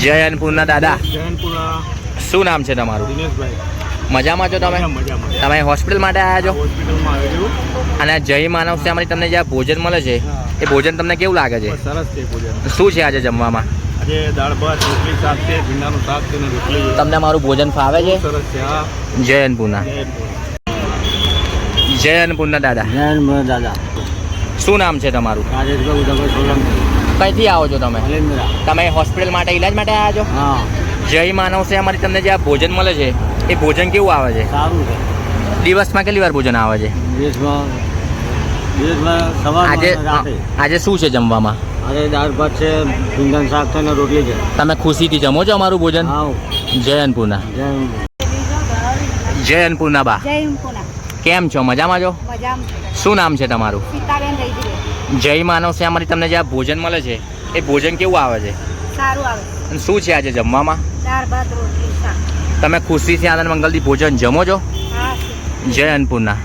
જય અન્નપૂર્ણા દાદા. શું નામ છે તમારું? મજામાં છો તમે? તમે હોસ્પિટલ માટે આવ્યા છો? અને જય માનવ સેવામાંથી તમને જે ભોજન મળે છે એ ભોજન તમને કેવું લાગે છે? સરસ છે ભોજન. શું છે આજે જમવામાં? આજે દાળ ભાત રોટલી શાક છે, ભીંડાનું શાક છે ને રોટલી. તમને મારું ભોજન ફાવે છે? સરસ છે. હા. જય અન્નપૂર્ણા. જય અન્નપૂર્ણા દાદા. જય અન્નપૂર્ણા દાદા. શું નામ છે તમારું? રાજેશભાઈ ઉદયભાઈ સોલંકી. કઈથી આવો છો તમે? મલેન્દ્રા. તમે હોસ્પિટલ માટે ઈલાજ માટે આવ્યા છો? હા. જય માનવ સેવામાંથી તમને જે ભોજન મળે છે એ ભોજન કેવું આવે છે? સારું છે. દિવસમાં કેટલી વાર ભોજન આવે છે? દિવસમાં સવારમાં આજે અને રાતે. આજે શું છે જમવામાં? આજે દાળ ભાત છે, ભીંડાનું શાક છે ને રોટલી છે. તમે ખુશીથી જમો છો અમારું ભોજન? હા. જય અન્નપૂર્ણા. જય જય અન્નપૂર્ણા બા. જય અન્નપૂર્ણા. કેમ છો? મજામાં છો? મજામાં. શું નામ છે તમારું? સીતાબેન રહી છે. જય માનવ સેવામાંથી તમને જે ભોજન મળે છે એ ભોજન કેવું આવે છે? સારું આવે. અને શું છે આજે જમવામાં? દાળ ભાત રોટલી શાક. તમે ખુશીથી આનંદ મંગલથી ભોજન જમો છો? હા. જય અન્નપૂર્ણા.